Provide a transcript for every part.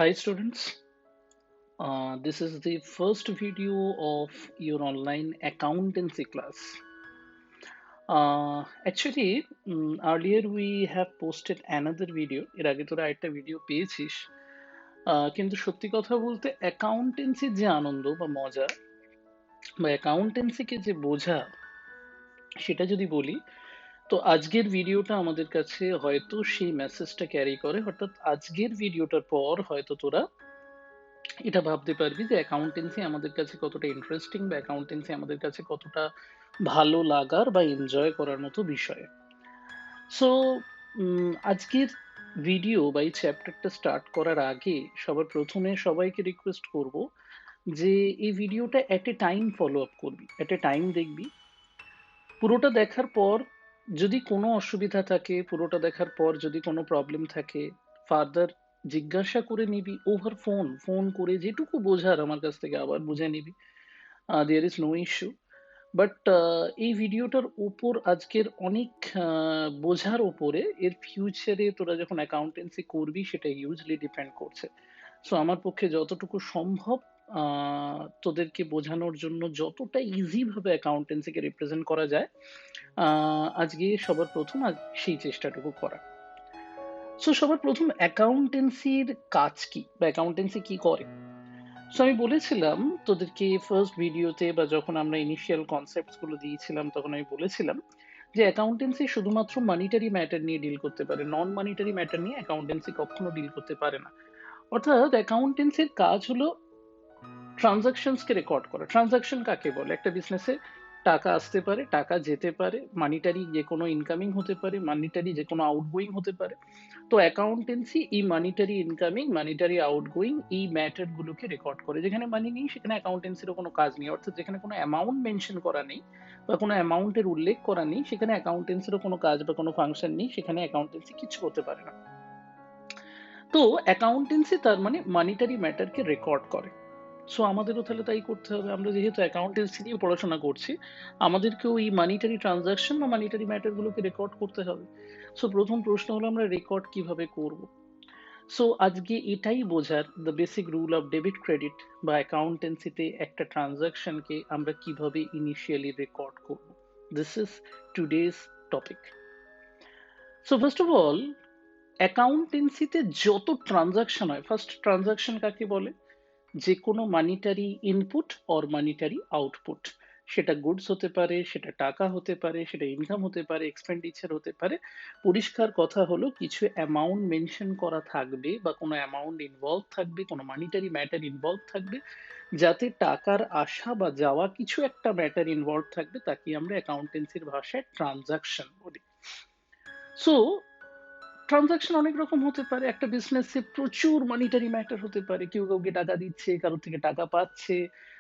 Hi students, this is the first video of your online accountancy class. Earlier we have posted another video. এর আগে তোরা একটা video পেয়েছিস, কিন্তু সত্যি কথা বলতে অ্যাকাউন্টেন্সির যে আনন্দ বা মজা বা অ্যাকাউন্টেন্সিকে যে বোঝা সেটা যদি বলি, তো আজকের ভিডিওটা আমাদের কাছে হয়তো সেই মেসেজটা ক্যারি করে। অর্থাৎ আজকের ভিডিওটার পর হয়তো তোরা এটা ভাবতে পারবি যে অ্যাকাউন্টেন্সি আমাদের কাছে কতটা ইন্টারেস্টিং বা অ্যাকাউন্টেন্সি আমাদের কাছে কতটা ভালো লাগার বা এনজয় করার মতো বিষয়। সো আজকের ভিডিও বা এই চ্যাপ্টারটা স্টার্ট করার আগে সবার প্রথমে সবাইকে রিকোয়েস্ট করব যে এই ভিডিওটা এট এ টাইম ফলো আপ করবি, এট এ টাইম দেখবি। পুরোটা দেখার পর যদি কোনো অসুবিধা থাকে, পুরোটা দেখার পর যদি কোনো প্রবলেম থাকে, ফার্দার জিজ্ঞাসা করে নিবি ওভার ফোন, ফোন করে যেটুকু বোঝার আমার কাছ থেকে আবার বুঝে নিবি। There is no issue. But এই ভিডিওটার উপর আজকের অনেক বোঝার উপরে এর ফিউচারে তোরা যখন অ্যাকাউন্টেন্সি করবি সেটা হিউজলি ডিপেন্ড করছে। সো আমার পক্ষে যতটুকু সম্ভব তোদেরকে বোঝানোর জন্য যতটা ইজি ভাবে অ্যাকাউন্টেন্সিকে রিপ্রেজেন্ট করা যায়, আজকে সবার প্রথম সেই চেষ্টাটুকু করা। সো সবার প্রথম অ্যাকাউন্টেন্সির কাজ কি বা অ্যাকাউন্টেন্সি কি করে। সো আমি বলেছিলাম তোদেরকে ফার্স্ট ভিডিওতে বা যখন আমরা ইনিশিয়াল কনসেপ্টস গুলো দিয়েছিলাম তখন আমি বলেছিলাম যে অ্যাকাউন্টেন্সি শুধুমাত্র মানিটারি ম্যাটার নিয়ে ডিল করতে পারে, নন মানিটারি ম্যাটার নিয়ে অ্যাকাউন্টেন্সি কখনো ডিল করতে পারে না। অর্থাৎ অ্যাকাউন্টেন্সির কাজ হলো ট্রানজাকশনসকে রেকর্ড করা। ট্রানজাকশন কাকে বলে? একটা বিজনেসে টাকা আসতে পারে, টাকা যেতে পারে, মানিটারি যে কোনো ইনকামিং হতে পারে, মানিটারি যে কোনো আউটগোয়িং হতে পারে। তো অ্যাকাউন্টেন্সি এই মানিটারি ইনকামিং, মানিটারি আউটগোয়িং এই ম্যাটার গুলোকে রেকর্ড করে। যেখানে মানি নেই সেখানে অ্যাকাউন্টেন্সিরও কোনো কাজ নেই। অর্থাৎ যেখানে কোনো অ্যামাউন্ট মেনশন করা নেই বা কোনো অ্যামাউন্টের উল্লেখ করা নেই সেখানে অ্যাকাউন্টেন্সিরও কোনো কাজ বা কোনো ফাংশন নেই, সেখানে অ্যাকাউন্টেন্সি কিছু করতে পারে না। তো অ্যাকাউন্টেন্সি তার মানে মানিটারি ম্যাটারকে রেকর্ড করে। সো আমাদেরও তাহলে তাই করতে হবে। আমরা যেহেতু অ্যাকাউন্টেন্সি নিয়ে পড়াশোনা করছি, আমাদেরকেও এই মানিটারি ট্রানজাকশন বা মানিটারি ম্যাটার গুলোকে রেকর্ড করতে হবে। সো প্রথম প্রশ্ন হলো আমরা রেকর্ড কিভাবে করব। সো আজকে এটাই বোঝার the basic rule of debit credit বা অ্যাকাউন্টেন্সিতে একটা ট্রানজাকশনকে আমরা কিভাবে ইনিশিয়ালি রেকর্ড করব। This is today's topic. So first of all, অ্যাকাউন্টেন্সিতে যত ট্রানজাকশন হয়, ফার্স্ট ট্রানজাকশন কাকে বলে? যে কোনো monetary input or monetary output, সেটা গুডস হতে পারে, সেটা টাকা হতে পারে, সেটা ইনকাম হতে পারে, এক্সপেন্ডিচার হতে পারে। পরিষ্কার কথা হলো কিছু অ্যামাউন্ট মেনশন করা থাকবে বা কোনো অ্যামাউন্ট ইনভলভ থাকবে, কোনো মানিটারি ম্যাটার ইনভলভ থাকবে, যাতে টাকার আসা বা যাওয়া কিছু একটা ম্যাটার ইনভলভ থাকবে, তাকে আমরা অ্যাকাউন্টেন্সির ভাষায় ট্রানজাকশন বলি। সো ট্রানজাকশন অনেক রকম হতে পারে। একটা বিজনেসে প্রচুর মানিটারি ম্যাটার হতে পারে, কেউ কাউকে টাকা দিচ্ছে, কারোর থেকে টাকা পাচ্ছে,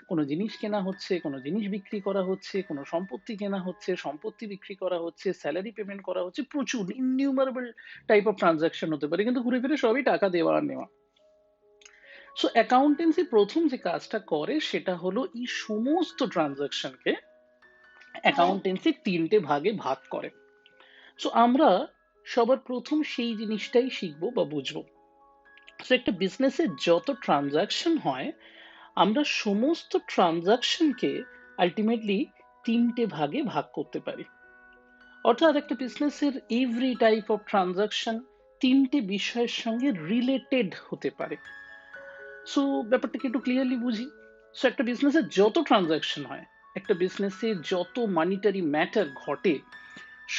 কোনো জিনিস কেনা হচ্ছে, কোনো জিনিস বিক্রি করা হচ্ছে, কোনো সম্পত্তি কেনা হচ্ছে, সম্পত্তি বিক্রি করা হচ্ছে, স্যালারি পেমেন্ট করা হচ্ছে, প্রচুর ইননিউমারেবল টাইপ অফ ট্রানজাকশন হতে পারে, কিন্তু ঘুরে ফিরে সবই টাকা দেওয়া আর নেওয়া। সো অ্যাকাউন্টেন্সি প্রথম যে কাজটা করে সেটা হলো এই সমস্ত ট্রানজাকশনকে অ্যাকাউন্টেন্সি তিনটে ভাগে ভাগ করে। সো আমরা সবার প্রথম সেই জিনিসটাই শিখবো বা বুঝবো। সো একটা বিজনেসে যত ট্রানজাকশন হয়, আমরা সমস্ত ট্রানজাকশনকে আলটিমেটলি তিনটে ভাগে ভাগ করতে পারি। অর্থাৎ একটা বিজনেসের এভরি টাইপ অফ ট্রানজাকশন তিনটে বিষয়ের সঙ্গে রিলেটেড হতে পারে। সো ব্যাপারটাকে একটু ক্লিয়ারলি বুঝি। সো একটা বিজনেসে যত ট্রানজাকশন হয়, একটা বিজনেসে যত মানিটারি ম্যাটার ঘটে,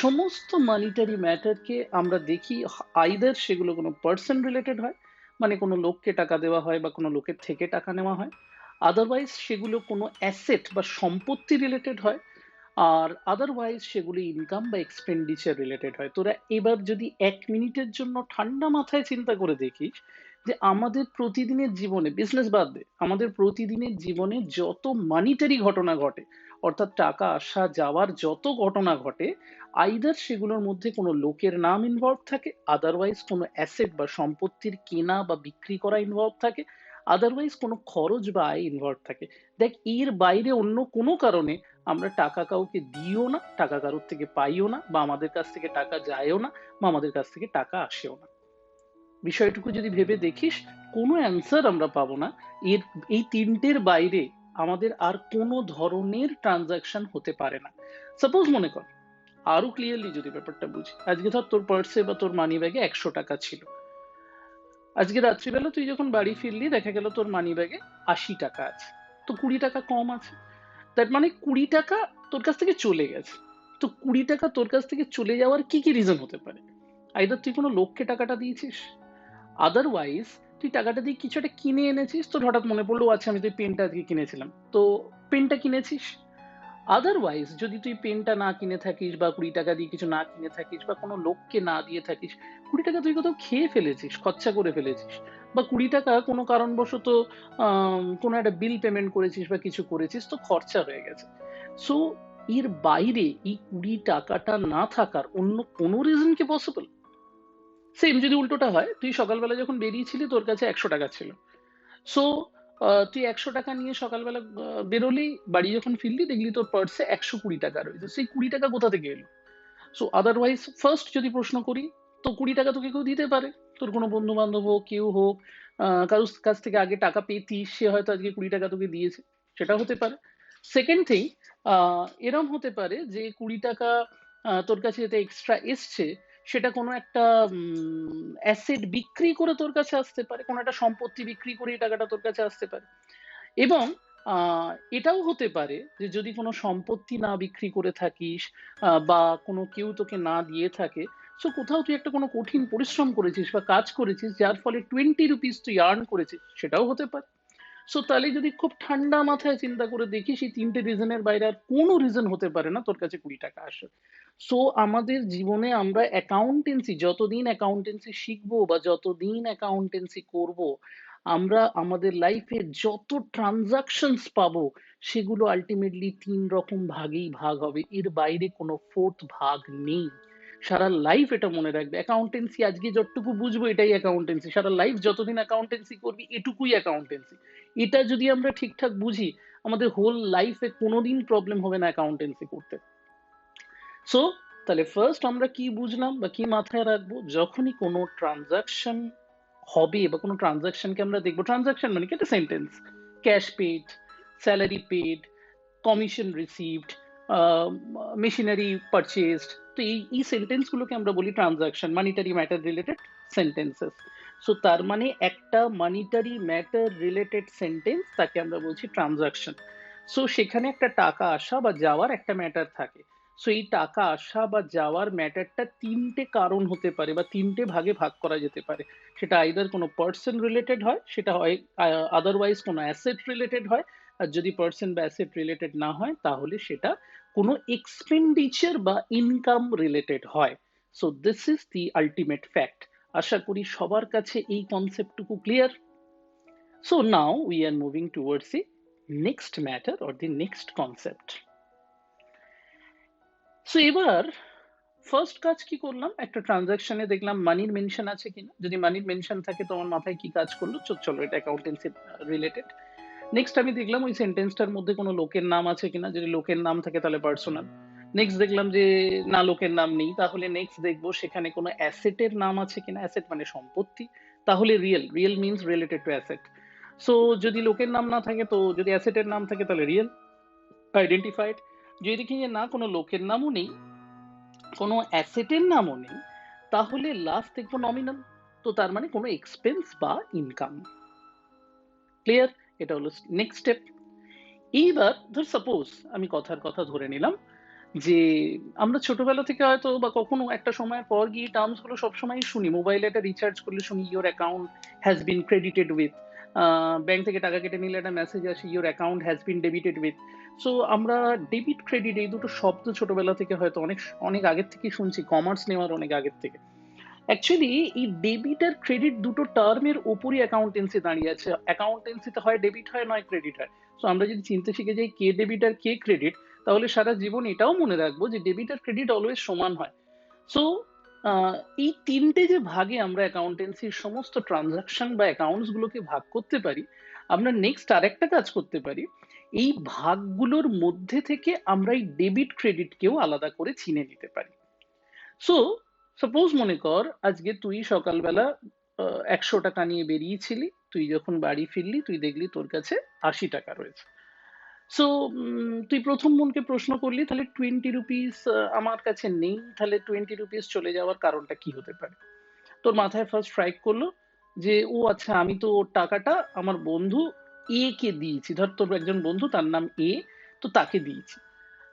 সমস্ত মানিটারি ম্যাটারকে আমরা দেখি আইদার সেগুলো কোনো পার্সন রিলেটেড হয়, মানে কোনো লোককে টাকা দেওয়া হয় বা কোনো লোকের থেকে টাকা নেওয়া হয়, আদারওয়াইজ সেগুলো কোনো অ্যাসেট বা সম্পত্তি রিলেটেড হয়, আর আদারওয়াইজ সেগুলো ইনকাম বা এক্সপেন্ডিচার রিলেটেড হয়। তোরা এবার যদি 1 মিনিটের জন্য ঠান্ডা মাথায় চিন্তা করে দেখিস যে আমাদের প্রতিদিনের জীবনে, বিজনেস বাদ দে, আমাদের প্রতিদিনের জীবনে যত মানিটারি ঘটনা ঘটে, অর্থাৎ টাকা আসা যাওয়ার যত ঘটনা ঘটে, আইদার সেগুলোর মধ্যে কোনো লোকের নাম ইনভলভ থাকে, আদারওয়াইজ কোনো অ্যাসেট বা সম্পত্তির কেনা বা বিক্রি করা ইনভলভ থাকে, আদারওয়াইজ কোনো খরচ বা আয় ইনভলভ থাকে। দেখ, এর বাইরে অন্য কোনো কারণে আমরা টাকা কাউকে দিও না, টাকা কারোর থেকে পাইও না, বা আমাদের কাছ থেকে টাকা যায়ও না, বা আমাদের কাছ থেকে টাকা আসেও না। বিষয়টুকু যদি ভেবে দেখিস, কোনো অ্যান্সার আমরা পাবো না। এর এই তিনটের বাইরে আমাদের আর কোনো ধরনের ট্রানজাকশন হতে পারে না। সাপোজ মনে কর, আরো ক্লিয়ারলি যদি ব্যাপারটা বুঝি, আজকে ধর তোর পার্সে বা তোর মানি ব্যাগে 100 টাকা ছিল। আজকে রাত্রিবেলা তুই যখন বাড়ি ফিরলি, দেখা গেল তোর মানি ব্যাগে 80 টাকা আছে, তো 20 টাকা কম আছে। তার মানে 20 টাকা তোর কাছ থেকে চলে গেছে। তো 20 টাকা তোর কাছ থেকে চলে যাওয়ার কি কি রিজন হতে পারে? আইদার তুই কোনো লোককে টাকাটা দিয়েছিস, আদারওয়াইজ তুই টাকাটা দিয়ে কিছু একটা কিনে এনেছিস, তোর হঠাৎ মনে পড়লো আচ্ছা আমি তো এই পেনটা আজকে কিনেছিলাম, তো পেনটা কিনেছিস। আদারওয়াইজ যদি তুই পেনটা না কিনে থাকিস বা 20 টাকা দিয়ে কিছু না কিনে থাকিস বা কোনো লোককে না দিয়ে থাকিস, 20 টাকা তুই কোথাও খেয়ে ফেলেছিস, খরচা করে ফেলেছিস, বা 20 টাকা কোনো কারণবশত কোনো একটা বিল পেমেন্ট করেছিস বা কিছু করেছিস, তো খরচা হয়ে গেছে। সো এর বাইরে এই 20 টাকাটা না থাকার অন্য কোনো রিজন কি পসিবল? সেম যদি উল্টোটা হয়, তুই সকালবেলা যখন বেরিয়েছিলি তোর কাছে 100 টাকা ছিল। সো তুই 100 টাকা নিয়ে সকালবেলা বেরোলি, বাড়ি যখন ফিরলি দেখলি তোর পার্সে 120 টাকা রয়েছে, সেই 20 টাকা কোথা থেকে এলো? সো আদারওয়াইজ ফার্স্ট যদি প্রশ্ন করি, তো 20 টাকা তোকে কেউ দিতে পারে, তোর কোনো বন্ধু বান্ধব হোক, কেউ হোক, কারোর কাছ থেকে আগে টাকা পেতিস, সে হয়তো আজকে 20 টাকা তোকে দিয়েছে, সেটা হতে পারে। সেকেন্ড থিং, এরম হতে পারে যে 20 টাকা তোর কাছে যেটা এক্সট্রা এসছে, সেটা কোনো একটা অ্যাসেট বিক্রি করে তোর কাছে আসতে পারে, কোনো একটা সম্পত্তি বিক্রি করে এই টাকাটা তোর কাছে আসতে পারে। এবং এটাও হতে পারে যে যদি কোনো সম্পত্তি না বিক্রি করে থাকিস, বা কোনো কেউ তোকে না দিয়ে থাকে, সো কোথাও তুই একটা কোনো কঠিন পরিশ্রম করেছিস বা কাজ করেছিস যার ফলে 20 রুপিস তুই আর্ন করেছিস, সেটাও হতে পারে। সো তাহলে যদি খুব ঠান্ডা মাথায় চিন্তা করে দেখি, সেই তিনটে রিজনের বাইরে আর কোনো রিজন হতে পারে না তোর কাছে 20 টাকা আসে। সো আমাদের জীবনে আমরা অ্যাকাউন্টেন্সি, যতদিন অ্যাকাউন্টেন্সি শিখবো বা যতদিন অ্যাকাউন্টেন্সি করব, আমরা আমাদের লাইফে যত ট্রানজাকশনস পাবো, সেগুলো আলটিমেটলি 3 রকম ভাগেই ভাগ হবে, এর বাইরে কোনো ফোর্থ ভাগ নেই। সারা লাইফ এটা মনে রাখবে, অ্যাকাউন্টেন্সি আজকে যতটুকু বুঝবো এটাই অ্যাকাউন্টেন্সি, সারা লাইফ যতদিন অ্যাকাউন্টেন্সি করবি এটুকুই অ্যাকাউন্টেন্সি। এটা যদি আমরা ঠিকঠাক বুঝি, আমাদের হোল লাইফে কোনোদিন প্রবলেম হবে না অ্যাকাউন্টেন্সি করতে। সো তাহলে ফার্স্ট আমরা কি বুঝলাম বা কি মাথায় রাখবো, যখনই কোনো ট্রানজাকশন হবে বা কোনো ট্রানজাকশনকে আমরা দেখবো, ট্রানজাকশন মানে কি? একটা sentence, cash paid, salary paid, commission received, machinery purchased, তো এই সেন্টেন্স গুলোকে আমরা বলি transaction, monetary matter related sentences. So তার মানে একটা মানিটারি ম্যাটার রিলেটেড সেন্টেন্স, তাকে আমরা বলছি ট্রানজাকশন। সো সেখানে একটা টাকা আসা বা যাওয়ার একটা ম্যাটার থাকে। সো এই টাকা আসা বা যাওয়ার ম্যাটারটা তিনটে কারণ হতে পারে বা তিনটে ভাগে ভাগ করা যেতে পারে। সেটা আইদার কোনো পার্সন রিলেটেড হয়, সেটা হয় আদারওয়াইজ কোনো অ্যাসেট রিলেটেড হয়, আর যদি পার্সন বা অ্যাসেট রিলেটেড না হয় তাহলে সেটা কোনো এক্সপেন্ডিচার বা ইনকাম রিলেটেড হয়। So this is the ultimate fact. আশা করি সবার কাছে এই কনসেপ্টটুকু clear. So now we are moving towards the next matter or the next concept. So এবার ফার্স্ট কাজ কি করলাম, একটা ট্রানজাকশনে দেখলাম মানির মেনশন আছে কিনা, যদি মানির মেনশন থাকে তোমার মাথায় কি কাজ করলো, চলো এটা অ্যাকাউন্টেন্সি রিলেটেড। নেক্সট আমি দেখলাম ওই সেন্টেন্সটার মধ্যে কোনো লোকের নাম আছে কিনা, যদি লোকের নাম থাকে তাহলে পার্সোনাল। নেক্সট দেখলাম যে না, লোকের নাম নেই, তাহলে নেক্সট দেখবো সেখানে কোনো অ্যাসেটের নাম আছে কিনা, অ্যাসেট মানে সম্পত্তি, তাহলে real, real means related to asset. So যদি লোকের নাম না থাকে, তো যদি অ্যাসেটের নাম থাকে তাহলে রিয়েল, আইডেন্টিফাইড। যদি দেখি যে না, কোনো লোকের নামও নেই, কোনো অ্যাসেটের নামও নেই, তাহলে লাস্ট দেখবো নমিনাল, তো তার মানে কোনো এক্সপেন্স বা ইনকাম। ক্লিয়ার? এটা হলো নেক্সট স্টেপ। এইবার ধর সাপোজ আমি কথার কথা ধরে নিলাম যে আমরা ছোটবেলা থেকে হয়তো বা কখনো একটা সময়ের পর গিয়ে টার্মস গুলো সবসময় শুনি, মোবাইলে একটা রিচার্জ করলে শুনি your account has been credited with, bank থেকে টাকা কেটে নিলে একটা মেসেজ আসে your account has been debited with. So আমরা ডেবিট ক্রেডিট এই দুটো শব্দ ছোটবেলা থেকে হয়তো অনেক অনেক আগের থেকে শুনছি, কমার্স নেওয়ার অনেক আগের থেকে। অ্যাকচুয়ালি এই ডেবিট আর ক্রেডিট দুটো টার্মের উপরই অ্যাকাউন্টেন্সি দাঁড়িয়ে আছে। অ্যাকাউন্টেন্সিতে হয় ডেবিট হয়, নয় ক্রেডিট হয়। সো আমরা যদি চিনতে শিখে যাই কে ডেবিট আর কে ক্রেডিট, তাহলে সারা জীবন এটাও মনে রাখবো যে ডেবিট আর ক্রেডিট অলওয়েজ সমান হয়। সো এই তিনটে যে ভাগে আমরা অ্যাকাউন্টেন্সির সমস্ত ট্রানজাকশন বা অ্যাকাউন্টস গুলোকে ভাগ করতে পারি, আমরা নেক্সট আরেকটা কাজ করতে পারি, এই ভাগগুলোর মধ্যে থেকে আমরা এই ডেবিট ক্রেডিটকেও আলাদা করে চিনে নিতে পারি। সো সাপোজ মনে কর আজকে তুই সকালবেলা 100 টাকা নিয়ে বেরিয়েছিলি, তুই যখন বাড়ি ফিরলি তুই দেখলি তোর কাছে 80 টাকা রয়েছে। সো তুই প্রথম মনকে প্রশ্ন করলি তাহলে 20 রুপিস আমার কাছে নেই, তাহলে 20 রুপিস চলে যাওয়ার কারণটা কি হতে পারে? তোর মাথায় ফার্স্ট স্ট্রাইক করলো যে ও আচ্ছা, আমি তো ওর টাকাটা আমার বন্ধু এ কে দিয়েছি, ধর তোর একজন বন্ধু তার নাম এ, তো তাকে দিয়েছি।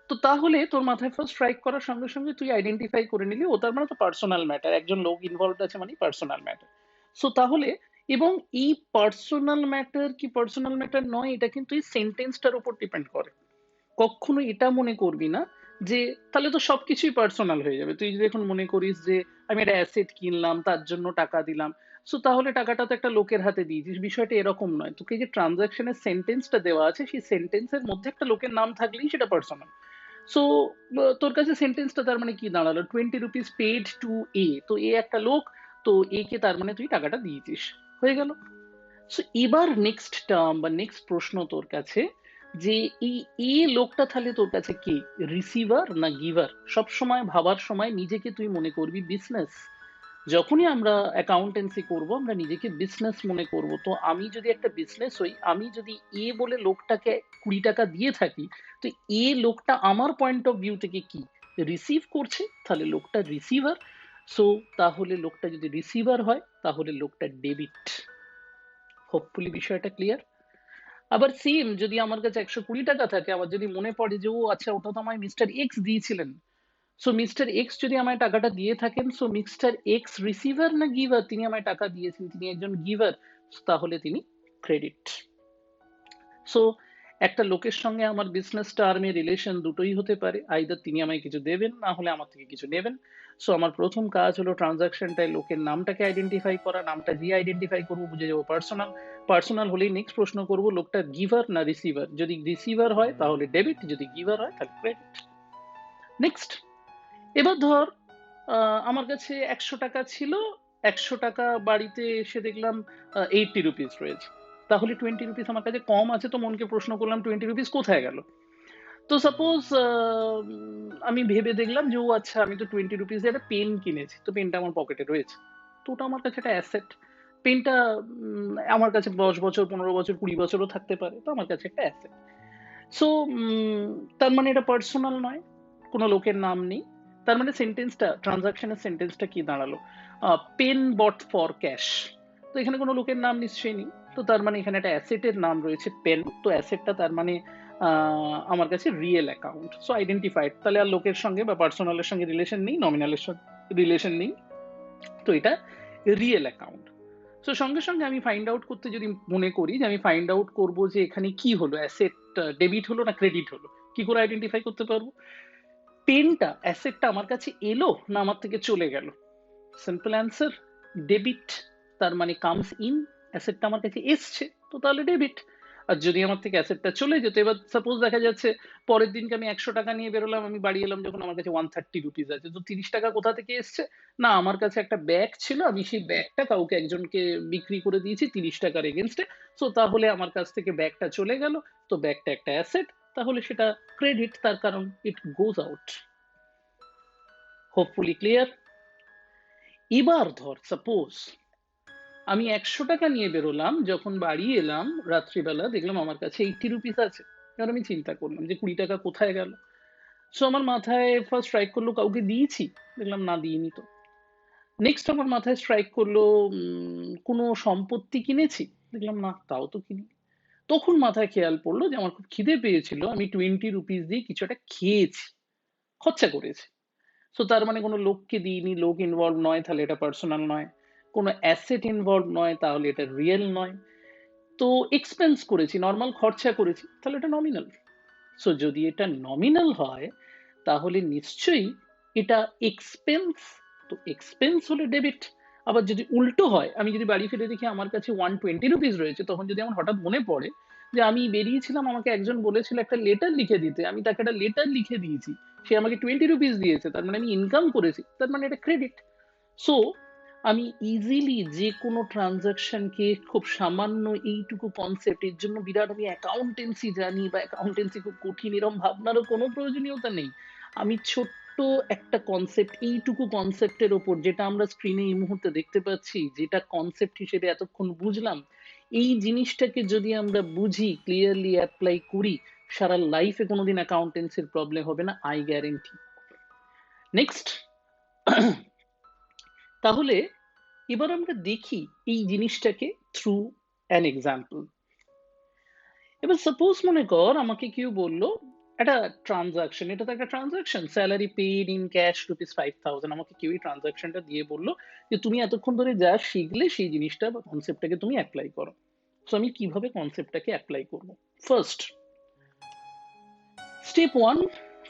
তো তাহলে তোর মাথায় ফার্স্ট স্ট্রাইক করার সঙ্গে সঙ্গে তুই আইডেন্টিফাই করে নিলি ও তার মানে তো পার্সোনাল ম্যাটার, একজন লোক ইনভলভড আছে মানে পার্সোনাল ম্যাটার। সো তাহলে, এবং এই পার্সোনাল ম্যাটার কি পার্সোনাল ম্যাটার নয় এটা কিন্তু এই সেন্টেন্সটার উপর ডিপেন্ড করে। কখনো এটা মনে করবি না যে তাহলে তো সবকিছুই পার্সোনাল হয়ে যাবে। তুই যদি এখন মনে করিস যে আমি একটা অ্যাসেট কিনলাম তার জন্য টাকা দিলাম, সো তাহলে টাকাটা তো একটা লোকের হাতে দিয়েছিস, বিষয়টা এরকম নয়। তোকে যে ট্রানজাকশনের সেন্টেন্সটা দেওয়া আছে সেই সেন্টেন্সের মধ্যে একটা লোকের নাম থাকলেই সেটা পার্সোনাল। সো তোর কাছে সেন্টেন্সটা তার মানে কি দাঁড়ালো, 20 রুপিস পেড টু এ, তো এ একটা লোক, তো এ কে তার মানে তুই টাকাটা দিয়েছিস, হয়ে গেল। সো এবার নেক্সট টার্ম বা নেক্সট প্রশ্ন তোর কাছে যে এই এ লোকটা তাহলে তোর কাছে কি, রিসিভার না গিভার? সব সময় ভাবার সময় নিজেকে তুই মনে করবি বিজনেস। যখনই আমরা অ্যাকাউন্টেন্সি করব আমরা নিজেকে বিজনেস মনে করব। তো আমি যদি একটা বিজনেস হই, আমি যদি এ বলে লোকটাকে 20 টাকা দিয়ে থাকি, তো এ লোকটা আমার পয়েন্ট অফ ভিউ থেকে কি, রিসিভ করছে, তাহলে লোকটা রিসিভার। সো তাহলে লোকটা যদি রিসিভার হয় তাহলে লোকটা ডেবিট। হোপফুলি বিষয়টা ক্লিয়ার। আবার সেম যদি আমার কাছে 120 টাকা থাকে, আমার যদি মনে পড়ে যে ও আচ্ছা ওটা তো আমায় মিস্টার এক্স দিয়েছিলেন, সো মিস্টার এক্স যদি আমায় টাকাটা দিয়ে থাকেন, সো মিস্টার এক্স রিসিভার না গিভার? তিনি আমায় টাকা দিয়েছেন, তিনি একজন গিভার, তাহলে তিনি ক্রেডিট। সো একটা লোকের সঙ্গে আমার বিজনেস টার্মে রিলেশন দুটোই হতে পারে, আইদার তিনি আমায় কিছু দেবেন না হলে আমার থেকে কিছু নেবেন। সো আমার প্রথম কাজ হলো ট্রানজাকশনটায় লোকের নামটাকে আইডেন্টিফাই করা, নামটা দিয়ে আইডেন্টিফাই করবো, বুঝে যাবো পার্সোনাল। পার্সোনাল হলেই নেক্সট প্রশ্ন করবো লোকটা গিভার না রিসিভার, যদি রিসিভার হয় তাহলে ডেবিট, যদি গিভার হয় তাহলে ক্রেডিট। নেক্সট, এবার ধর আমার কাছে 100 টাকা ছিল, 100 টাকা বাড়িতে এসে দেখলাম 80 রুপিস রয়েছে, তাহলে 20 রুপিস আমার কাছে কম আছে, তো মনকে প্রশ্ন করলাম 20 রুপিস কোথায় গেল। তো সাপোজ আমি ভেবে দেখলাম যে ও আচ্ছা, আমি তো 20 রুপিস একটা পেন কিনেছি, তো পেনটা আমার পকেটে রয়েছে, তো ওটা আমার কাছে একটা অ্যাসেট। পেনটা আমার কাছে 10 বছর, 15 বছর, 20 বছরও থাকতে পারে, তো আমার কাছে একটা অ্যাসেট। সো তার মানে এটা পার্সোনাল নয়, কোনো লোকের নাম নেই। তার মানে সেন্টেন্সটা, ট্রানজাকশনের সেন্টেন্সটা কি দাঁড়ালো, পেন বট ফর ক্যাশ, তো এখানে কোনো লোকের নাম নিশ্চয়ই নেই, তো তার মানে এখানে একটা অ্যাসেটের নাম রয়েছে পেন, তো অ্যাসেটটা তার মানে আমার কাছে রিয়েল অ্যাকাউন্ট, সো আইডেন্টিফাইড, তাহলে আর লোকের সঙ্গে বা পার্সোনালের সঙ্গে রিলেশন নেই, নমিনালের সঙ্গে রিলেশন নেই, তো এটা রিয়েল অ্যাকাউন্ট। সো সঙ্গে সঙ্গে আমি ফাইন্ড আউট করতে যদি মনে করি যে আমি ফাইন্ড আউট করব যে এখানে কি হলো, অ্যাসেট ডেবিট হলো না ক্রেডিট হলো, কি করে আইডেন্টিফাই করতে পারবো? পেনটা, অ্যাসেটটা আমার কাছে এলো না আমার থেকে চলে গেল? Simple answer, debit. তার মানে কামস ইন, অ্যাসেটটা আমার কাছে এসছে, তো তাহলে ডেবিট। আর যদি আমার থেকে অ্যাসেটটা চলে যেত, এবার সাপোজ দেখা যাচ্ছে পরের দিনকে আমি 100 টাকা নিয়ে বেরোলাম, আমি বাড়ি এলাম যখন আমার কাছে 130 রুপিস আছে, তো 30 টাকা কোথা থেকে এসছে? না, আমার কাছে একটা ব্যাগ ছিল, আমি সেই ব্যাগটা কাউকে একজনকে বিক্রি করে দিয়েছি 30 টাকার এগেনস্টে, সো তাহলে আমার কাছ থেকে ব্যাগটা চলে গেল, তো ব্যাগটা একটা অ্যাসেট, তাহলে সেটা ক্রেডিট, তার কারণ ইট গোজ আউট। Hopefully clear. এবার ধর সাপোজ আমি 100 টাকা নিয়ে বেরোলাম, যখন বাড়ি এলাম রাত্রিবেলা দেখলাম আমার কাছে 80 রুপিস আছে, এবার আমি চিন্তা করলাম যে 20 টাকা কোথায় গেল। সো আমার মাথায় ফার্স্ট স্ট্রাইক করলো কাউকে দিয়েছি, দেখলাম না দিইনি তো। নেক্সট আমার মাথায় স্ট্রাইক করলো কোনো সম্পত্তি কিনেছি, দেখলাম না তাও তো কিনি। তখন মাথায় খেয়াল পড়লো যে আমার খুব খিদে পেয়েছিল, আমি 20 রুপিস দিয়ে কিছু একটা খেয়েছি, খরচা করেছি। সো তার মানে কোনো লোককে দিইনি, লোক ইনভলভ নয়, তাহলে এটা পার্সোনাল নয়। কোনো অ্যাসেট ইনভলভ নয়, তাহলে এটা রিয়েল নয়। তো এক্সপেন্স করেছি, নর্মাল খরচা করেছি, তাহলে এটা নমিনাল। সো যদি এটা নমিনাল হয় তাহলে নিশ্চয়ই এটা এক্সপেন্স, তো এক্সপেন্স হলে ডেবিট। আবার যদি উল্টো হয়, আমি যদি বাড়ি ফিরে দেখি আমার কাছে 120 রুপিস রয়েছে, তখন যদি আমার হঠাৎ মনে পড়ে যে আমি বেরিয়েছিলাম, আমাকে একজন বলেছিল একটা লেটার লিখে দিতে, আমি তাকে একটা লেটার লিখে দিয়েছি, সে আমাকে 20 রুপিস দিয়েছে, তার মানে আমি ইনকাম করেছি, তার মানে এটা ক্রেডিট। সো আমি ইজিলি যে কোনো ট্রানজাকশনকে খুব সামান্য এইটুকু কনসেপ্ট, এর জন্য বিরাট আমি অ্যাকাউন্টেন্সি জানি বা অ্যাকাউন্টেন্সি খুব কঠিন এরকম ভাবনারও কোনো প্রয়োজনীয়তা নেই। আমি ছোট্ট একটা কনসেপ্ট, এইটুকু কনসেপ্টের ওপর যেটা আমরা স্ক্রিনে এই মুহূর্তে দেখতে পাচ্ছি, যেটা কনসেপ্ট হিসেবে এতক্ষণ বুঝলাম, এই জিনিসটাকে যদি আমরা বুঝি, ক্লিয়ারলি অ্যাপ্লাই করি, সারা লাইফে কোনোদিন অ্যাকাউন্টেন্সির প্রবলেম হবে না, আই গ্যারেন্টি। নেক্সট, তাহলে এবার আমরা দেখি এই জিনিসটাকে থ্রু অ্যান এক্সাম্পল। এবার সাপোজ মনে কর আমাকে কেউ বললো একটা ট্রানজাকশন, এটা তো একটা transaction, salary paid in cash ₹5,000, আমাকে কেউ এই ট্রানজাকশনটা দিয়ে বললো যে তুমি এতক্ষণ ধরে যা শিখলে সেই জিনিসটা বা কনসেপ্টটাকে তুমি অ্যাপ্লাই করো। তো আমি কিভাবে কনসেপ্টটাকে অ্যাপ্লাই করবো? First, step 1,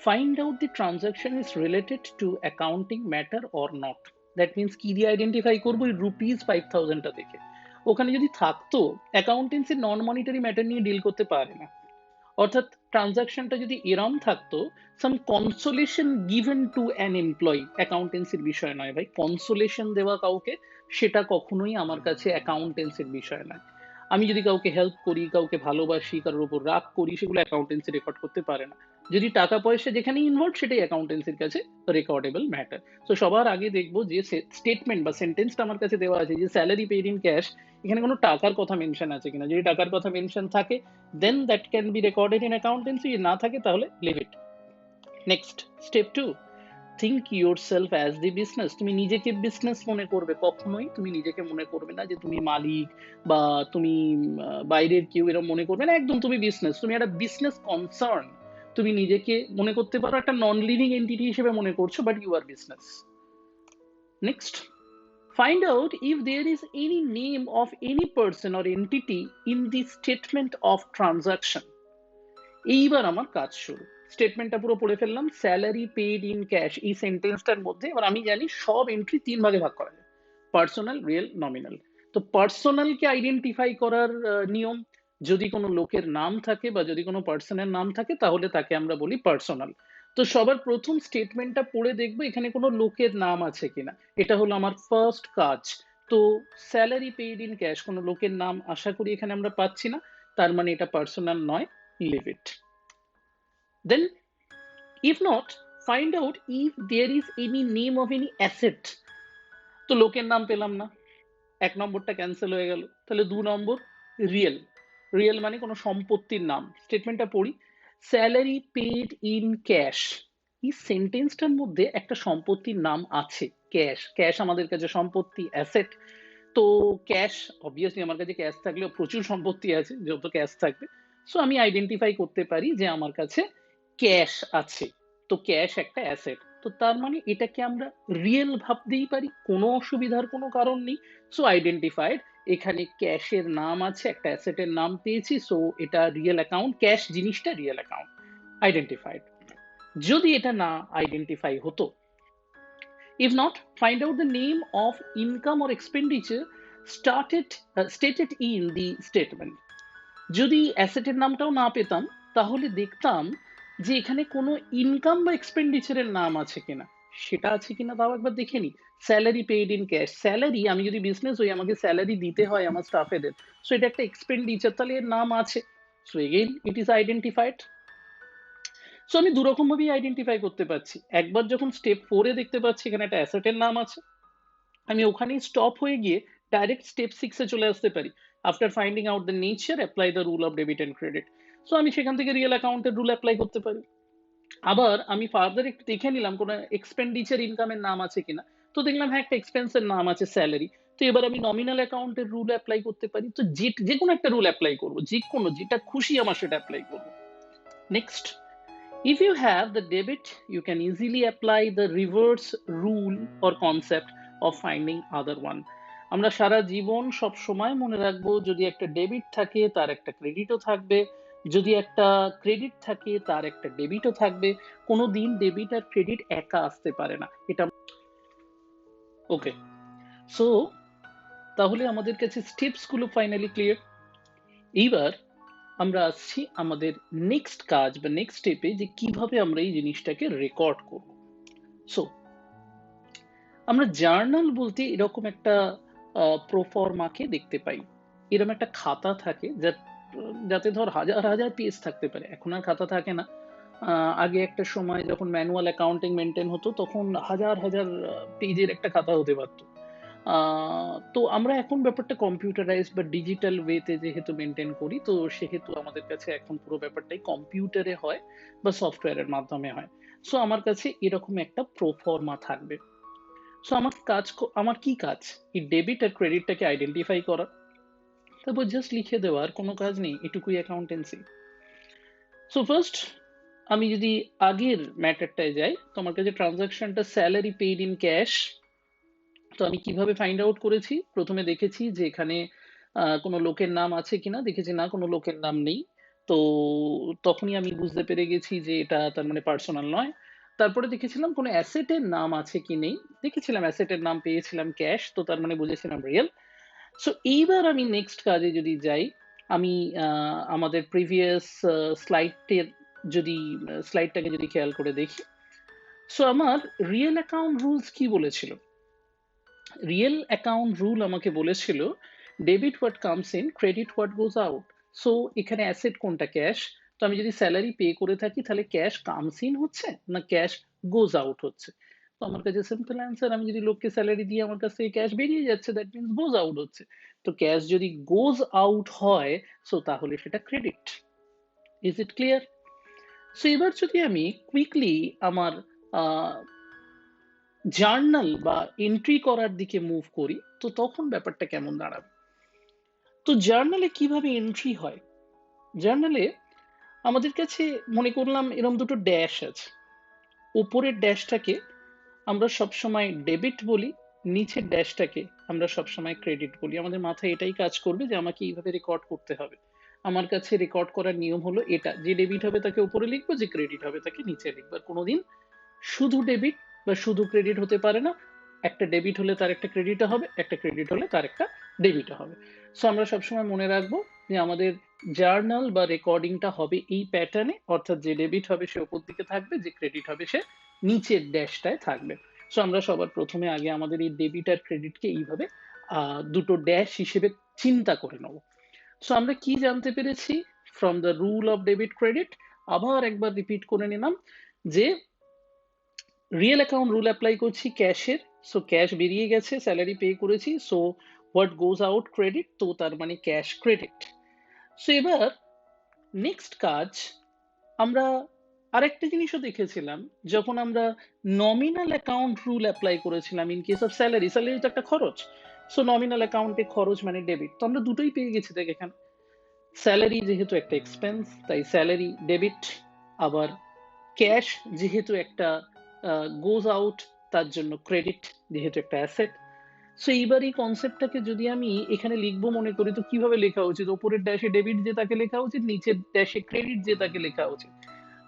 find out the transaction is related to accounting matter or not. That means কি দিয়ে আইডেন্টিফাই করবো? এই ₹5,000টা দেখে। ওখানে যদি থাকতো অ্যাকাউন্টেন্সি নন মনিটারি ম্যাটার নিয়ে ডিল করতে পারে না, অর্থাৎ ট্রানজাকশনটা যদি এরম থাকতো, some consolation given to an employee, অ্যাকাউন্টেন্সির বিষয় নয় ভাই, কনসোলেশন দেওয়া কাউকে, সেটা কখনোই আমার কাছে অ্যাকাউন্টেন্সির বিষয় নয়। আমি যদি কাউকে হেল্প করি, কাউকে ভালোবাসি, কারোর উপর রাগ করি, সেগুলো অ্যাকাউন্টেন্সি রেকর্ড করতে পারে না। যদি টাকা পয়সা যেখানে ইনভলভ, সেটাই অ্যাকাউন্টেন্সির কাছে রেকর্ডেবল ম্যাটার। তো সবার আগে দেখবো যে স্টেটমেন্ট বা সেন্টেন্সটা আমার কাছে দেওয়া আছে যে স্যালারি পেইড ইন ক্যাশ, এখানে কোনো টাকার কথা মেনশন আছে কিনা। যদি টাকার কথা মেনশন থাকে, then that can be recorded in accountancy, যদি না থাকে তাহলে leave it. Next, step 2, think yourself as the business. তুমি নিজেকে বিজনেস মনে করবে, কখনোই তুমি নিজেকে মনে করবে না যে তুমি মালিক বা তুমি বাইরের কেউ, এরকম মনে করবে না, একদম তুমি বিজনেস, তুমি একটা বিজনেস কনসার্ন। তুমি নিজেকে মনে করতে পারো একটা নন লিভিং এন্টিটি হিসেবে মনে করছো, but you are business. Next, find out if there is any name of any person or entity in the statement of transaction. এইবার আমার কাজ শুরু। স্টেটমেন্টটা পুরো পড়ে ফেললাম, স্যালারি পেইড ইন ক্যাশ, এই সেন্টেন্সটার মধ্যে এবার আমি জানি সব এন্ট্রি 3 ভাগে ভাগ করা যায়, পার্সোনাল, রিয়েল, নমিনাল। তো পার্সোনালকে আইডেন্টিফাই করার নিয়ম, যদি কোনো লোকের নাম থাকে বা যদি কোনো পার্সনের নাম থাকে, তাহলে তাকে আমরা বলি পার্সোনাল। তো সবার প্রথম স্টেটমেন্টটা পড়ে দেখবো এখানে কোনো লোকের নাম আছে কিনা, এটা হলো আমার ফার্স্ট কাজ। তো স্যালারি পেইড ইন ক্যাশ, কোনো লোকের নাম আশা করি এখানে আমরা পাচ্ছি না, তার মানে এটা পার্সোনাল নয়, leave it. Then, if not, find out if there is any name of any asset. তো লোকের নাম পেলাম না, 1 নম্বরটা ক্যান্সেল হয়ে গেল। তাহলে 2 নম্বর, রিয়েল। রিয়েল মানে কোনো সম্পত্তির নাম। স্টেটমেন্টটা পড়ি, স্যালারি পেইড ইন ক্যাশ, এই সেন্টেন্সটার মধ্যে একটা সম্পত্তির নাম আছে, ক্যাশ। ক্যাশ আমাদের কাছে সম্পত্তি, অ্যাসেট। তো ক্যাশ, অবভিয়াসলি আমার কাছে ক্যাশ থাকলেও প্রচুর সম্পত্তি আছে, যত ক্যাশ থাকবে। সো আমি আইডেন্টিফাই করতে পারি যে আমার কাছে ক্যাশ আছে। তো ক্যাশ একটা অ্যাসেট, তো তার মানে এটাকে আমরা রিয়েল ভাবতেই পারি, কোনো অসুবিধার কোনো কারণ নেই। সো আইডেন্টিফাইড, এখানে ক্যাশের নাম আছে, একটা অ্যাসেটের নাম পেয়েছি, সো এটা রিয়েল অ্যাকাউন্ট, ক্যাশ জিনিসটা রিয়েল অ্যাকাউন্ট, আইডেন্টিফাইড। যদি এটা না আইডেন্টিফাই হতো, if not, find out the name of income or expenditure stated in the statement. যদি অ্যাসেটের নামটাও না পেতাম, তাহলে দেখতাম যে এখানে কোনো ইনকাম বা এক্সপেন্ডিচারের নাম আছে কিনা, সেটা আছে কিনা তাও একবার দেখে নি। Salary paid in cash, salary, আমি যদি বিজনেস হই আমাকে স্যালারি দিতে হয় আমার স্টাফেদের, সো এটা একটা এক্সপেন্ডিচার, তাহলে এর নাম আছে। So again it is identified. So আমি দুরকম ভাবেই আইডেন্টিফাই করতে পারছি। একবার যখন স্টেপ 4-এ দেখতে পাচ্ছি এখানে একটা অ্যাসেটের নাম আছে, আমি ওখানেই স্টপ হয়ে গিয়ে ডাইরেক্ট স্টেপ 6-এ চলে আসতে পারি। After finding out the nature, apply the rule of debit and credit. So আমি সেখান থেকে রিয়েল অ্যাকাউন্টের রুল অ্যাপ্লাই করতে পারি। আবার আমি ফার্দার একটু দেখে নিলাম কোনো এক্সপেন্ডিচার ইনকামের নাম আছে কিনা, তো দেখলাম হ্যাঁ একটা এক্সপেন্সের নাম আছে স্যালারি, তো এবার আমি নমিনাল অ্যাকাউন্টের রুল অ্যাপ্লাই করতে পারি। তো যে কোনো একটা রুল অ্যাপ্লাই করবো, যে কোনো, যেটা খুশি আমার সেটা অ্যাপ্লাই করবো। Next, if you have the debit, you can easily apply the reverse rule or concept of finding other one. আমরা সারা জীবন সব সময় মনে রাখবো, যদি একটা ডেবিট থাকে তার একটা ক্রেডিটও থাকবে, যদি একটা ক্রেডিট থাকে তার একটা ডেবিটও থাকবে। কোনো দিন ডেবিট আর ক্রেডিট একা আসতে পারে না, এটা ওকে। সো তাহলে আমাদের কাছে স্টেপস গুলো ফাইনালি ক্লিয়ার। এইবার আমরা আসছি আমাদের নেক্সট কাজ বা নেক্সট স্টেপে, যে কিভাবে আমরা এই জিনিসটাকে রেকর্ড করব। সো আমরা জার্নাল বলতে এরকম একটা প্রোফর্মাকে দেখতে পাই, এরকম একটা খাতা থাকে যাতে ধর হাজার হাজার পেজ থাকতে পারে, এখন আর খাতা থাকে না। আগে একটা সময় যখন ম্যানুয়াল অ্যাকাউন্টিং মেনটেন হতো তখন হাজার হাজার পেজের একটা খাতা হতে পারতো। তো আমরা এখন ব্যাপারটা কম্পিউটারাইজ বা ডিজিটাল ওয়েতে যেহেতু মেনটেন করি, তো সেহেতু আমাদের কাছে এখন পুরো ব্যাপারটাই কম্পিউটারে হয় বা সফটওয়্যারের মাধ্যমে হয়। সো আমার কাছে এরকম একটা প্রোফর্মা থাকবে। সো আমার কি কাজ? এই ডেবিট আর ক্রেডিটটাকে আইডেন্টিফাই করা, তারপর জাস্ট লিখে দেওয়ার কোনো কাজ নেই, এটুকুই অ্যাকাউন্টেন্সি। সো ফার্স্ট আমি যদি আগের ম্যাটারটায় যাই, তো আমার কাছে ট্রানজাকশনটা স্যালারি পেইড ইন ক্যাশ। তো আমি কিভাবে ফাইন্ড আউট করেছি? প্রথমে দেখেছি যে এখানে কোনো লোকের নাম আছে কিনা, দেখেছি না কোনো লোকের নাম নেই। তো তখনই আমি বুঝতে পেরে গেছি যে এটা তার মানে পার্সোনাল নয়। তারপরে দেখেছিলাম কোনো অ্যাসেটের নাম আছে কি নেই, দেখেছিলাম অ্যাসেটের নাম পেয়েছিলাম ক্যাশ, তো তার মানে বুঝেছিলাম রিয়েল। সো এইবার আমি নেক্সট কাজে যদি যাই, আমি আমাদের প্রিভিয়াস স্লাইডের যদি স্লাইডটাকে যদি খেয়াল করে দেখি, সো আমার রিয়েল অ্যাকাউন্ট রুলস কি বলেছিল? রিয়েল অ্যাকাউন্ট রুল আমাকে বলেছিল debit what comes in, credit what goes out. So এখানে অ্যাসেট কোনটা? ক্যাশ। তো আমি যদি স্যালারি পে করে থাকি তাহলে ক্যাশ কামস ইন হচ্ছে না ক্যাশ গোজ আউট হচ্ছে? তো আমার কাছে সিম্পল অ্যান্সার, আমি যদি লোককে স্যালারি দিয়ে আমার কাছ থেকে ক্যাশ বেরিয়ে যাচ্ছে, দ্যাট মিনস গোজ আউট হচ্ছে। তো ক্যাশ যদি গোজ আউট হয়, সো তাহলে সেটা credit. Is it clear? So এবার যদি আমি কুইকলি আমার জার্নাল বা এন্ট্রি করার দিকে মুভ করি, তো তখন ব্যাপারটা কেমন দাঁড়াবে? তো জার্নালে কিভাবে এন্ট্রি হয়? জার্নালে আমাদের কাছে মনে করলাম এরকম দুটো ড্যাশ আছে। উপরের ড্যাশটাকে আমরা সবসময় ডেবিট বলি, নিচের ড্যাশটাকে আমরা সবসময় ক্রেডিট বলি। আমাদের মাথায় এটাই কাজ করবে যে আমাকে এইভাবে রেকর্ড করতে হবে। আমার কাছে রেকর্ড করার নিয়ম হলো এটা, যে ডেবিট হবে তাকে উপরে লিখবো, যে ক্রেডিট হবে তাকে নিচে লিখবো। আর কোনোদিন শুধু ডেবিট বা শুধু ক্রেডিট হতে পারে না। একটা ডেবিট হলে তার একটা ক্রেডিটও হবে, একটা ক্রেডিট হলে তার একটা ডেবিটও হবে। সো আমরা সবসময় মনে রাখবো যে আমাদের জার্নাল বা রেকর্ডিংটা হবে এই প্যাটার্নে, অর্থাৎ যে ডেবিট হবে সে উপর দিকে থাকবে, যে ক্রেডিট হবে সে নিচের ড্যাশটায় থাকবে। সো আমরা সবার প্রথমে আগে আমাদের এই ডেবিট আর ক্রেডিটকে এইভাবে দুটো ড্যাশ হিসেবে চিন্তা করে নেব। সো আমরা কি জানতে পেরেছি from the rule of debit credit? আবার একবার রিপিট করে নিলাম যে রিয়েল অ্যাকাউন্ট রুল অ্যাপ্লাই করছি ক্যাশের। সো ক্যাশ বেরিয়ে গেছে, স্যালারি পে করেছি, so what goes out credit, তো তার মানে ক্যাশ ক্রেডিট। সো এবার নেক্সট কাজ, আমরা আরেকটা জিনিসও দেখেছিলাম যখন আমরা নমিনাল অ্যাকাউন্ট রুল অ্যাপ্লাই করেছিলাম in case of salary. Salary তো একটা খরচ, সো নমিনাল অ্যাকাউন্টে খরচ মানে ডেবিট। তো আমরা দুটোই পেয়ে গেছি দেখ এখানে। স্যালারি যেহেতু একটা এক্সপেন্স তাই স্যালারি ডেবিট, আবার ক্যাশ যেহেতু একটা গোজ আউট তার জন্য ক্রেডিট, যেহেতু একটা অ্যাসেট। সো এইবার এই কনসেপ্টটাকে যদি আমি এখানে লিখবো মনে করি, তো কিভাবে লেখা উচিত? ওপরের ড্যাশে ডেবিট যে তাকে লেখা উচিত, নিচের ড্যাশে ক্রেডিট যে তাকে লেখা উচিত।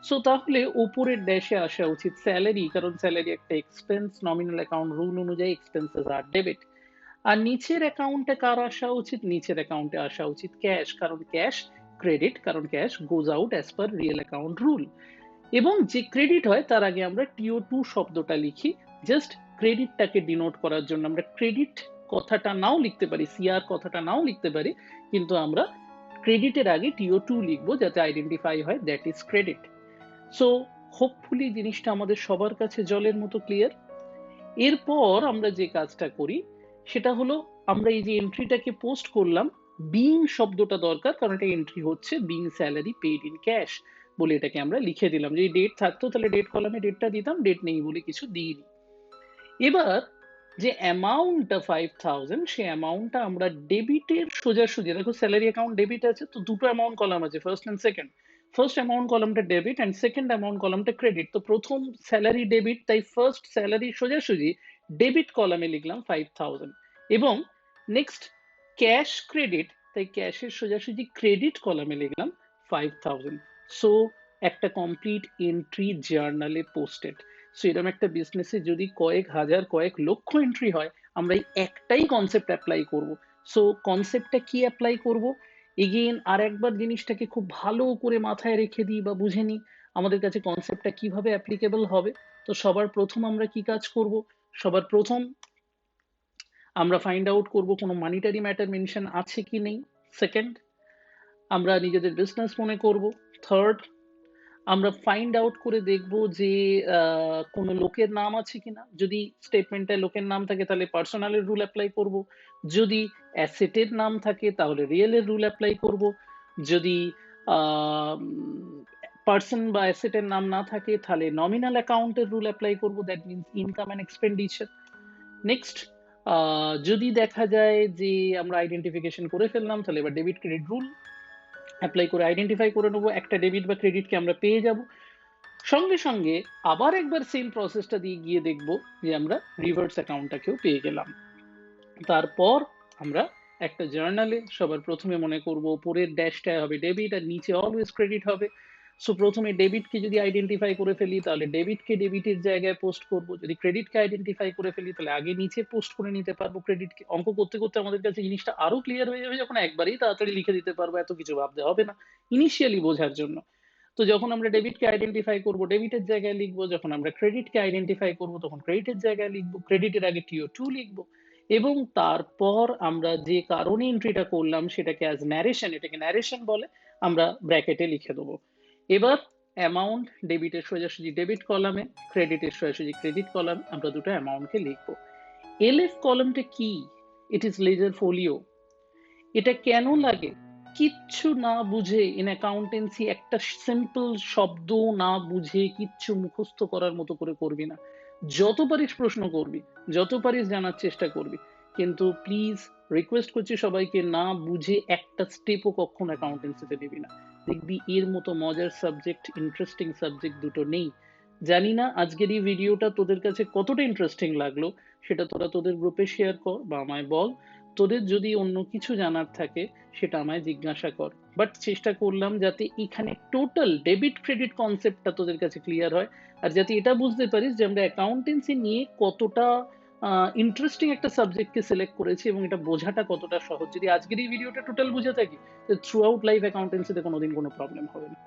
সো তাহলে ওপরের ড্যাশে আসা উচিত স্যালারি, কারণ স্যালারি একটা এক্সপেন্স, নমিনাল অ্যাকাউন্ট রুল অনুযায়ী এক্সপেন্সেস আর ডেবিট। আর নিচের অ্যাকাউন্টে কার আসা উচিত? নিচের অ্যাকাউন্টে আসা উচিত ক্যাশ, কারণ ক্যাশ ক্রেডিট, কারণ ক্যাশ গোজ out as per real account rule. এবং যে ক্রেডিট হয় তার আগে আমরা টিও2 শব্দটা লিখি, জাস্ট ক্রেডিটটাকে ডিনোট করার জন্য। আমরা ক্রেডিট কথাটা নাও লিখতে পারি, সিআর কথাটা নাও লিখতে পারি, কিন্তু আমরা ক্রেডিটের আগে টিও2 লিখবো যাতে আইডেন্টিফাই হয় that is credit. So hopefully জিনিসটা আমাদের সবার কাছে জলের মতো ক্লিয়ার। এরপর আমরা যে কাজটা করি সেটা হলো, আমরা এই যে এন্ট্রিটাকে পোস্ট করলাম, বিং শব্দটা দরকার, কারণ এটা এন্ট্রি হচ্ছে being salary paid in cash বলে এটাকে আমরা লিখে দিলাম। যদি ডেট থাকতো তাহলে ডেট কলামে ডেটটা দিতাম, ডেট নেই বলে কিছু দিইনি। এবার যে অ্যামাউন্টটা 5000, সেই অ্যামাউন্টটা আমরা ডেবিটের সোজাসুজি, দেখো স্যালারি অ্যাকাউন্ট ডেবিট আছে, তো দুটো অ্যামাউন্ট কলাম আছে, first and second. First amount কলামটা ডেবিট অ্যান্ড সেকেন্ড অ্যামাউন্ট কলামটা ক্রেডিট। তো প্রথম স্যালারি ডেবিট, তাই ফার্স্ট স্যালারি সোজাসুজি ডেবিট কলামে লিখলাম 5000, এবং নেক্সট ক্যাশ ক্রেডিট, তাই ক্যাশের সোজাসুজি ক্রেডিট কলামে লিখলাম 5000। সো একটা কমপ্লিট এন্ট্রি জার্নালে পোস্টেড। সো এরকম একটা বিজনেসে যদি কয়েক হাজার কয়েক লক্ষ এন্ট্রি হয়, আমরা এই একটাই কনসেপ্ট অ্যাপ্লাই করব। সো কনসেপ্টটা কি অ্যাপ্লাই করব? এগেইন আর একবার জিনিসটাকে খুব ভালো করে মাথায় রেখে দিই বা বুঝে নিই আমাদের কাছে কনসেপ্টটা কিভাবে অ্যাপ্লিকেবল হবে। তো সবার প্রথম আমরা কি কাজ করব? সবার প্রথম আমরা ফাইন্ড আউট করব কোনো মানিটারি ম্যাটার মেনশন আছে কি নেই। সেকেন্ড, আমরা নিজেদের বিজনেস মনে করব। থার্ড, আমরা ফাইন্ড আউট করে দেখব যে কোনো লোকের নাম আছে কিনা। যদি স্টেটমেন্টে লোকের নাম থাকে তাহলে পার্সোনালের রুল অ্যাপ্লাই করব। যদি অ্যাসেটের নাম থাকে তাহলে রিয়েলের রুল অ্যাপ্লাই করব। যদি পার্সন বা অ্যাসেটের নাম না থাকে তাহলে নমিনাল অ্যাকাউন্টের রুল অ্যাপ্লাই করব, that means income and expenditure. Next, যদি দেখা যায় যে আমরা আইডেন্টিফিকেশন করে ফেললাম তাহলে এবার ডেবিট ক্রেডিট রুল অ্যাপ্লাই করে আইডেন্টিফাই করে নেবো, একটা ডেবিট বা ক্রেডিটকে আমরা পেয়ে যাব। সঙ্গে সঙ্গে আবার একবার সেম প্রসেসটা দিয়ে গিয়ে দেখবো যে আমরা রিভার্স অ্যাকাউন্টটাকেও পেয়ে গেলাম। তারপর আমরা একটা জার্নালে সবার প্রথমে মনে করব উপরের ড্যাশটায় হবে ডেবিট আর নিচে অলওয়েজ ক্রেডিট হবে। সো প্রথমে ডেবিটকে যদি আইডেন্টিফাই করে ফেলি তাহলে ডেবিটকে ডেবিটের জায়গায় পোস্ট করব, যদি ক্রেডিটকে আইডেন্টিফাই করে ফেলি তাহলে আগে নিচে পোস্ট করে নিতে পারবো ক্রেডিটকে। অঙ্ক করতে করতে আমাদের কাছে জিনিসটা আরো ক্লিয়ার হয়ে যাবে যখন একবারেই তাড়াতাড়ি লিখে দিতে পারবো, এত কিছু ভাবতে হবে না ইনিশিয়ালি বোঝার জন্য। তো যখন আমরা ডেবিটকে আইডেন্টিফাই করব ডেবিটের জায়গায় লিখবো, যখন আমরা ক্রেডিটকে আইডেন্টিফাই করব তখন ক্রেডিটের জায়গায় লিখবো, ক্রেডিটের আগে টিও 2 লিখবো। এবং তারপর আমরা যে কারণে এন্ট্রিটা করলাম সেটাকে অ্যাজ ন্যারেশন, এটাকে ন্যারেশন বলে, আমরা ব্র্যাকেটে লিখে দেবো। এবার অ্যামাউন্ট ডেবিটের সোজাসুজি ডেবিট কলামে, ক্রেডিটের সোজাসুজি ক্রেডিট কলামে আমরা দুটো অ্যামাউন্টকে লিখবো। এলএফ কলামটা কি? It is ledger folio. এটা কেন লাগে? কিচ্ছু না বুঝে ইন অ্যাকাউন্টেন্সি একটা সিম্পল শব্দ না বুঝে কিচ্ছু মুখস্থ করার মতো করে করবি না। যত পারিস প্রশ্ন করবি, যত পারিস জানার চেষ্টা করবি, কিন্তু প্লিজ রিকোয়েস্ট করছি সবাইকে, না বুঝে একটা স্টেপও কখনো অ্যাকাউন্টেন্সিতে দিবি না। দেখবি এর মতো মজার সাবজেক্ট, ইন্টারেস্টিং সাবজেক্ট দুটো নেই। জানি না আজকের এই ভিডিওটা তোদের কাছে কতটা ইন্টারেস্টিং লাগলো, সেটা তোরা তোদের গ্রুপে শেয়ার কর বা আমায় বল। তোদের যদি অন্য কিছু জানার থাকে সেটা আমায় জিজ্ঞাসা কর। বাট চেষ্টা করলাম যাতে এখানে টোটাল ডেবিট ক্রেডিট কনসেপ্টটা তোদের কাছে ক্লিয়ার হয়, আর যাতে এটা বুঝতে পারিস যে আমরা অ্যাকাউন্টেন্সি নিয়ে কতটা ইন্টারেস্টিং একটা সাবজেক্টকে সিলেক্ট করেছি এবং এটা বোঝাটা কতটা সহজ। যদি আজকের এই ভিডিওটা টোটাল বুঝে থাকি তো থ্রু আউট লাইফ অ্যাকাউন্টেন্সিতে কোনোদিন কোনো প্রবলেম হবে না।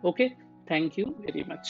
ওকে, থ্যাংক ইউ ভেরি মাচ।